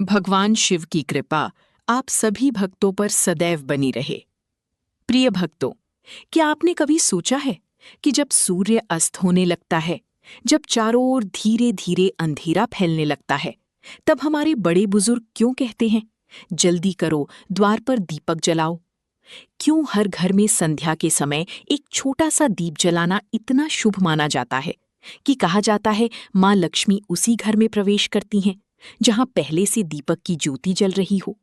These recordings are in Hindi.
भगवान शिव की कृपा आप सभी भक्तों पर सदैव बनी रहे। प्रिय भक्तों, क्या आपने कभी सोचा है कि जब सूर्य अस्त होने लगता है, जब चारों ओर धीरे धीरे अंधेरा फैलने लगता है, तब हमारे बड़े बुजुर्ग क्यों कहते हैं, जल्दी करो, द्वार पर दीपक जलाओ? क्यों हर घर में संध्या के समय एक छोटा सा दीप जलाना इतना शुभ माना जाता है कि कहा जाता है माँ लक्ष्मी उसी घर में प्रवेश करती हैं जहां पहले से दीपक की ज्योति जल रही हो?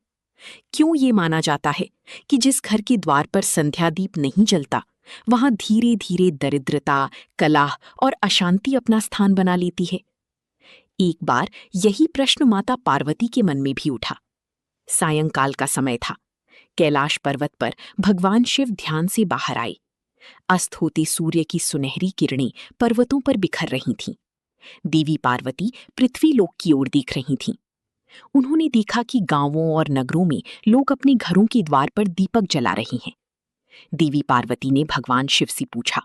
क्यों ये माना जाता है कि जिस घर के द्वार पर संध्या दीप नहीं जलता, वहां धीरे धीरे दरिद्रता, कलह और अशांति अपना स्थान बना लेती है? एक बार यही प्रश्न माता पार्वती के मन में भी उठा। सायंकाल का समय था। कैलाश पर्वत पर भगवान शिव ध्यान से बाहर आए। अस्त होते सूर्य की सुनहरी किरणें पर्वतों पर बिखर रही थीं। देवी पार्वती पृथ्वी लोक की ओर देख रही थीं। उन्होंने देखा कि गांवों और नगरों में लोग अपने घरों के द्वार पर दीपक जला रहे हैं। देवी पार्वती ने भगवान शिव से पूछा,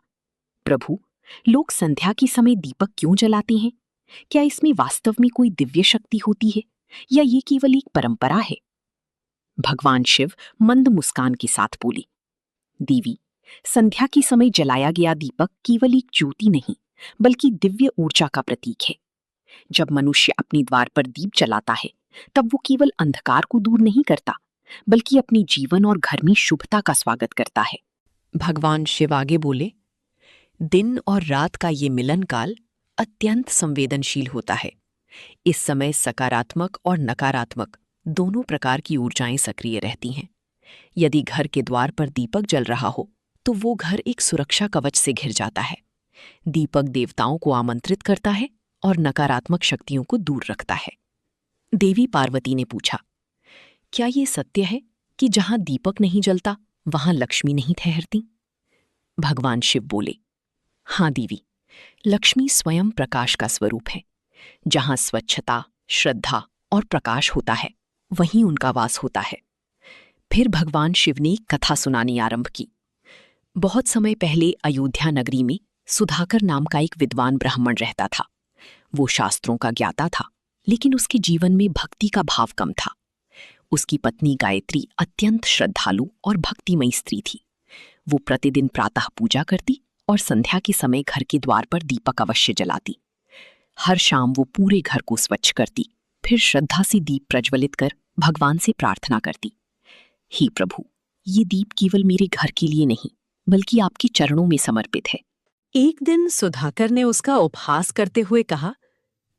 प्रभु, लोग संध्या के समय दीपक क्यों जलाते हैं? क्या इसमें वास्तव में कोई दिव्य शक्ति होती है या ये केवल एक परंपरा है? भगवान शिव मंद मुस्कान के साथ बोली, देवी, संध्या के समय जलाया गया दीपक केवल एक ज्योति नहीं, बल्कि दिव्य ऊर्जा का प्रतीक है। जब मनुष्य अपने द्वार पर दीप जलाता है, तब वो केवल अंधकार को दूर नहीं करता, बल्कि अपने जीवन और घर में शुभता का स्वागत करता है। भगवान शिव आगे बोले, दिन और रात का ये मिलन काल अत्यंत संवेदनशील होता है। इस समय सकारात्मक और नकारात्मक दोनों प्रकार की ऊर्जाएं सक्रिय रहती हैं। यदि घर के द्वार पर दीपक जल रहा हो, तो वो घर एक सुरक्षा कवच से घिर जाता है। दीपक देवताओं को आमंत्रित करता है और नकारात्मक शक्तियों को दूर रखता है। देवी पार्वती ने पूछा, क्या ये सत्य है कि जहां दीपक नहीं जलता, वहां लक्ष्मी नहीं ठहरती? भगवान शिव बोले, हाँ देवी, लक्ष्मी स्वयं प्रकाश का स्वरूप है। जहां स्वच्छता, श्रद्धा और प्रकाश होता है, वहीं उनका वास होता है। फिर भगवान शिव ने एक कथा सुनानी आरंभ की। बहुत समय पहले अयोध्या नगरी में सुधाकर नाम का एक विद्वान ब्राह्मण रहता था। वो शास्त्रों का ज्ञाता था, लेकिन उसके जीवन में भक्ति का भाव कम था। उसकी पत्नी गायत्री अत्यंत श्रद्धालु और भक्तिमयी स्त्री थी। वो प्रतिदिन प्रातः पूजा करती और संध्या के समय घर के द्वार पर दीपक अवश्य जलाती। हर शाम वो पूरे घर को स्वच्छ करती, फिर श्रद्धा से दीप प्रज्वलित कर भगवान से प्रार्थना करती, हे प्रभु, ये दीप केवल मेरे घर के लिए नहीं, बल्कि आपके चरणों में समर्पित है। एक दिन सुधाकर ने उसका उपहास करते हुए कहा,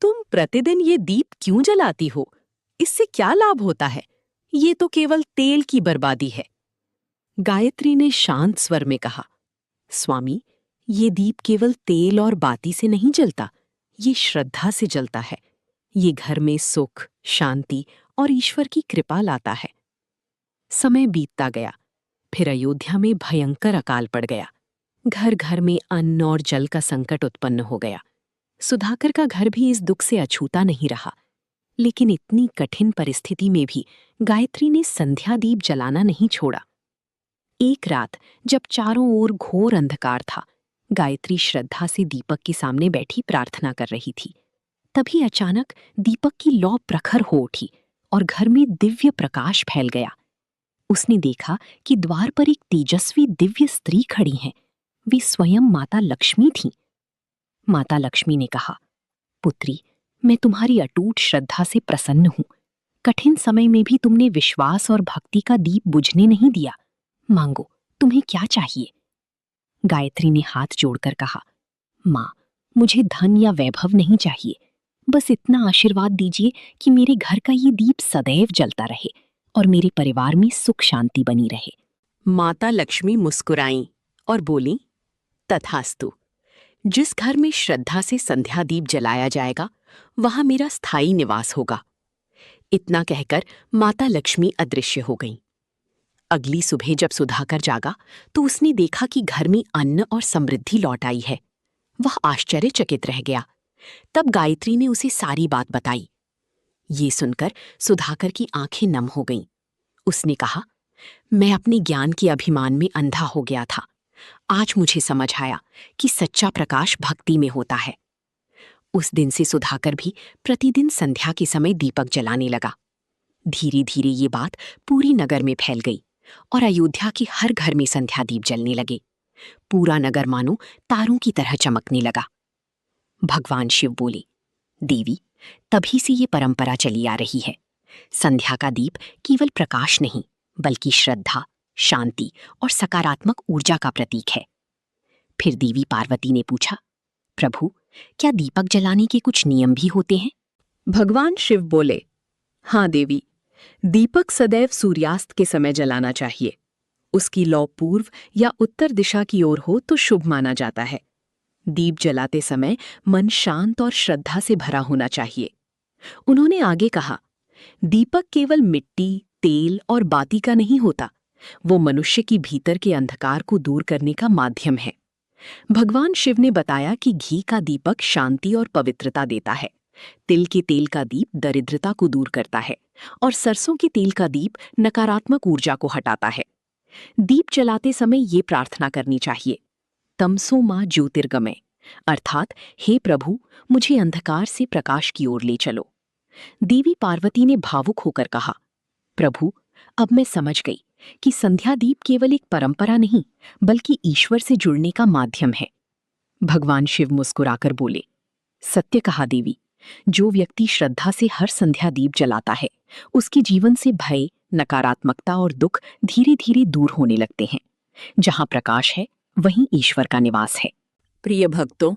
तुम प्रतिदिन ये दीप क्यों जलाती हो? इससे क्या लाभ होता है? ये तो केवल तेल की बर्बादी है। गायत्री ने शांत स्वर में कहा, स्वामी, ये दीप केवल तेल और बाती से नहीं जलता, ये श्रद्धा से जलता है। ये घर में सुख, शांति और ईश्वर की कृपा लाता है। समय बीतता गया। फिर अयोध्या में भयंकर अकाल पड़ गया। घर घर में अन्न और जल का संकट उत्पन्न हो गया। सुधाकर का घर भी इस दुख से अछूता नहीं रहा। लेकिन इतनी कठिन परिस्थिति में भी गायत्री ने संध्या दीप जलाना नहीं छोड़ा। एक रात जब चारों ओर घोर अंधकार था, गायत्री श्रद्धा से दीपक के सामने बैठी प्रार्थना कर रही थी। तभी अचानक दीपक की लौ प्रखर हो उठी और घर में दिव्य प्रकाश फैल गया। उसने देखा कि द्वार पर एक तेजस्वी दिव्य स्त्री खड़ी है। वे स्वयं माता लक्ष्मी थीं। माता लक्ष्मी ने कहा, पुत्री, मैं तुम्हारी अटूट श्रद्धा से प्रसन्न हूं। कठिन समय में भी तुमने विश्वास और भक्ति का दीप बुझने नहीं दिया। मांगो, तुम्हें क्या चाहिए? गायत्री ने हाथ जोड़कर कहा, माँ, मुझे धन या वैभव नहीं चाहिए। बस इतना आशीर्वाद दीजिए कि मेरे घर का ये दीप सदैव जलता रहे और मेरे परिवार में सुख शांति बनी रहे। माता लक्ष्मी मुस्कुराईं और बोली, तथास्तु। जिस घर में श्रद्धा से संध्या दीप जलाया जाएगा, वहां मेरा स्थायी निवास होगा। इतना कहकर माता लक्ष्मी अदृश्य हो गईं। अगली सुबह जब सुधाकर जागा, तो उसने देखा कि घर में अन्न और समृद्धि लौट आई है। वह आश्चर्यचकित रह गया। तब गायत्री ने उसे सारी बात बताई। ये सुनकर सुधाकर की आंखें नम हो गईं। उसने कहा, मैं अपने ज्ञान के अभिमान में अंधा हो गया था। आज मुझे समझ आया कि सच्चा प्रकाश भक्ति में होता है। उस दिन से सुधाकर भी प्रतिदिन संध्या के समय दीपक जलाने लगा। धीरे धीरे ये बात पूरी नगर में फैल गई और अयोध्या के हर घर में संध्या दीप जलने लगे। पूरा नगर मानो तारों की तरह चमकने लगा। भगवान शिव बोले, देवी, तभी से ये परंपरा चली आ रही है। संध्या का दीप केवल प्रकाश नहीं, बल्कि श्रद्धा, शांति और सकारात्मक ऊर्जा का प्रतीक है। फिर देवी पार्वती ने पूछा, प्रभु, क्या दीपक जलाने के कुछ नियम भी होते हैं? भगवान शिव बोले, हाँ देवी, दीपक सदैव सूर्यास्त के समय जलाना चाहिए। उसकी लौ पूर्व या उत्तर दिशा की ओर हो तो शुभ माना जाता है। दीप जलाते समय मन शांत और श्रद्धा से भरा होना चाहिए। उन्होंने आगे कहा, दीपक केवल मिट्टी, तेल और बाती का नहीं होता, वो मनुष्य की भीतर के अंधकार को दूर करने का माध्यम है। भगवान शिव ने बताया कि घी का दीपक शांति और पवित्रता देता है, तिल के तेल का दीप दरिद्रता को दूर करता है और सरसों के तेल का दीप नकारात्मक ऊर्जा को हटाता है। दीप जलाते समय ये प्रार्थना करनी चाहिए, तमसो मां ज्योतिर्गमय, अर्थात हे प्रभु, मुझे अंधकार से प्रकाश की ओर ले चलो। देवी पार्वती ने भावुक होकर कहा, प्रभु, अब मैं समझ गई कि संध्या दीप केवल एक परंपरा नहीं, बल्कि ईश्वर से जुड़ने का माध्यम है। भगवान शिव मुस्कुराकर बोले, सत्य कहा देवी, जो व्यक्ति श्रद्धा से हर संध्या दीप जलाता है, उसके जीवन से भय, नकारात्मकता और दुख धीरे धीरे दूर होने लगते हैं। जहां प्रकाश है, वहीं ईश्वर का निवास है। प्रिय भक्तों,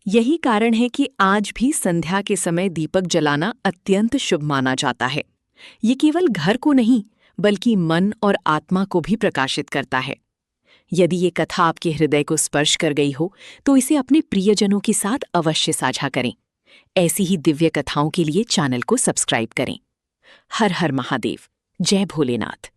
यही कारण है कि आज भी संध्या के समय दीपक जलाना अत्यंत शुभ माना जाता है। ये केवल घर को नहीं, बल्कि मन और आत्मा को भी प्रकाशित करता है। यदि ये कथा आपके हृदय को स्पर्श कर गई हो, तो इसे अपने प्रियजनों के साथ अवश्य साझा करें। ऐसी ही दिव्य कथाओं के लिए चैनल को सब्सक्राइब करें। हर हर महादेव। जय भोलेनाथ।